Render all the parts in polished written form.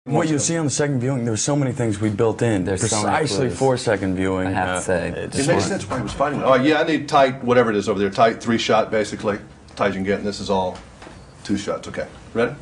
What you'll see on the second viewing, there were so many things we built in. There's precisely so for second viewing. I have to say. It makes sense why he was fighting. Oh, yeah, I need tight, whatever it is over there. Tight 3-shot, basically. Tight you can get, and this is all 2 shots. Okay, ready?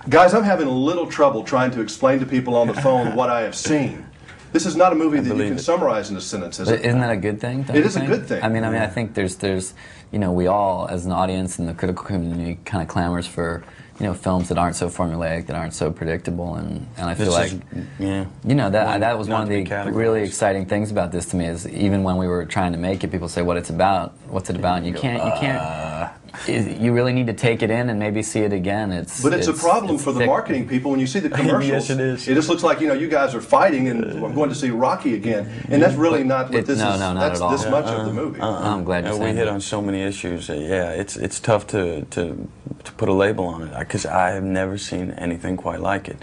Guys, I'm having a little trouble trying to explain to people on the phone what I have seen. This is not a movie that you can summarize in a sentence, is it? Isn't that a good thing? It is a good thing. I mean, I think there's, you know, we all, as an audience and the critical community, kind of clamors for, you know, films that aren't so formulaic, that aren't so predictable, and I feel like, you know, that was one of the really exciting things about this to me, is even when we were trying to make it, people say what's it about, and you can't. You really need to take it in and maybe see it again. But it's a problem for the marketing people when you see the commercials. Yes, it is. It just looks like, you know, you guys are fighting and I'm going to see Rocky again, and that's really not what this is. No, not that's at all. This much of the movie. I'm glad you said that. We hit on so many issues. Yeah, it's tough to put a label on it, because I have never seen anything quite like it.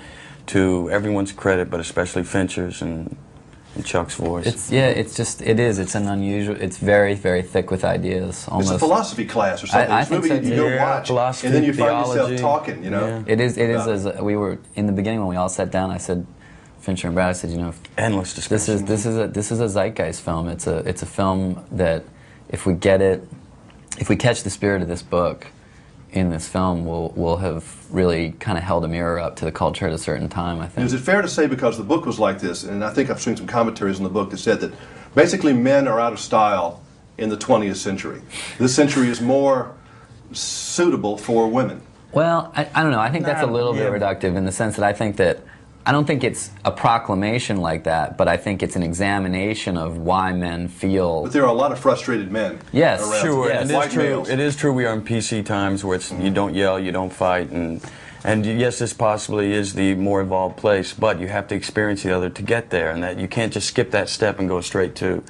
To everyone's credit, but especially Fincher's and Chuck's voice. It's an unusual. It's very, very thick with ideas. Almost. It's a philosophy class or something. I it's think movie so, you go watch, and then you find yourself talking. You know. Yeah. It is. As we were in the beginning when we all sat down. I said, Fincher and Brad, I said, you know, endless discussion. This is a zeitgeist film. It's a film that if we get it, if we catch the spirit of this book in this film, we'll have really kind of held a mirror up to the culture at a certain time, I think. Is it fair to say, because the book was like this, and I think I've seen some commentaries in the book that said that basically men are out of style in the 20th century. This century is more suitable for women. Well, I don't know. I think that's a little bit reductive in the sense that I don't think it's a proclamation like that, but I think it's an examination of why men feel. But there are a lot of frustrated men. Yes, around. Sure. Yes. It is true. It is true. We are in PC times where it's, you don't yell, you don't fight, and yes, this possibly is the more evolved place, but you have to experience the other to get there, and that you can't just skip that step and go straight to,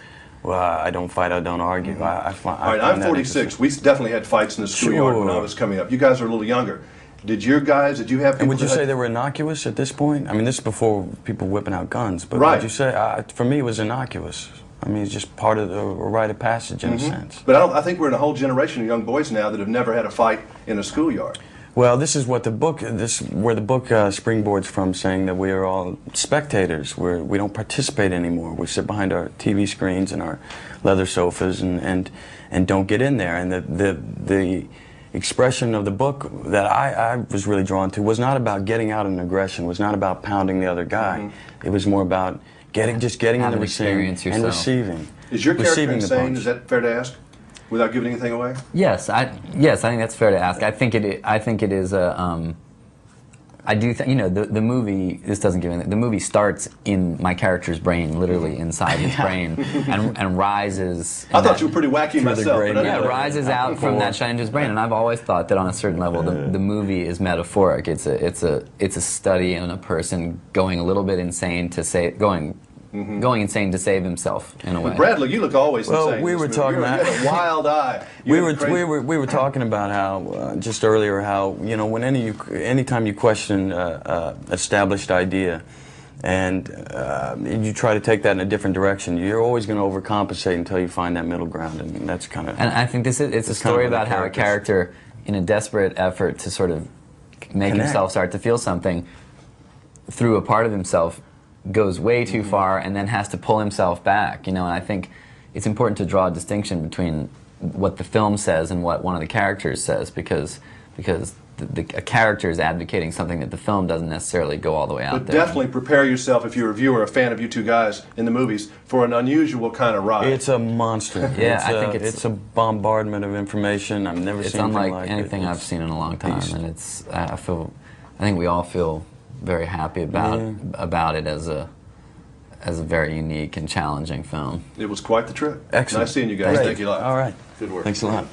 well, I don't fight, I don't argue. All right, I'm 46. We definitely had fights in the schoolyard when I was coming up. You guys are a little younger. Did you have people? And would you say they were innocuous at this point? I mean, this is before people whipping out guns, but right. Would you say, for me, it was innocuous? I mean, it's just part of the rite of passage in a sense. But I think we're in a whole generation of young boys now that have never had a fight in a schoolyard. Well, this is what where the book springboards from, saying that we are all spectators. We don't participate anymore. We sit behind our TV screens and our leather sofas and don't get in there. And the expression of the book that I was really drawn to was not about getting out in aggression, was not about pounding the other guy. It was more about just getting in the machine and receiving. Is your character insane? Is that fair to ask, without giving anything away? Yes, I think that's fair to ask. I think it is a. I do think, you know, the movie, this doesn't give anything, the movie starts in my character's brain, literally inside his brain, and rises. I thought you were pretty wacky myself. Rises out from that shine into his brain, and I've always thought that on a certain level, the movie is metaphoric. It's a study in a person going a little bit insane to going insane to save himself in a way. But Bradley, you look always insane. Well, we were talking about you had a wild eye. We were talking about how just earlier how, you know, when anytime you question established idea and you try to take that in a different direction, you're always going to overcompensate until you find that middle ground, and that's kind of. And I think it's a story about how a character, in a desperate effort to sort of make himself start to feel something through a part of himself, goes way too far and then has to pull himself back, you know. And I think it's important to draw a distinction between what the film says and what one of the characters says, because a character is advocating something that the film doesn't necessarily go all the way out but there. But definitely prepare yourself, if you're a viewer, a fan of you two guys in the movies, for an unusual kind of ride. It's a monster. Yeah, I think it's a bombardment of information. I've never seen anything like it. It's unlike anything I've seen in a long time, and I think we all feel very happy about it as a very unique and challenging film. It was quite the trip. Excellent. Nice seeing you guys. Thank you a lot. All right. Good work. Thanks a lot.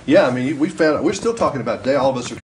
Yeah, I mean, we're still talking about today. All of us are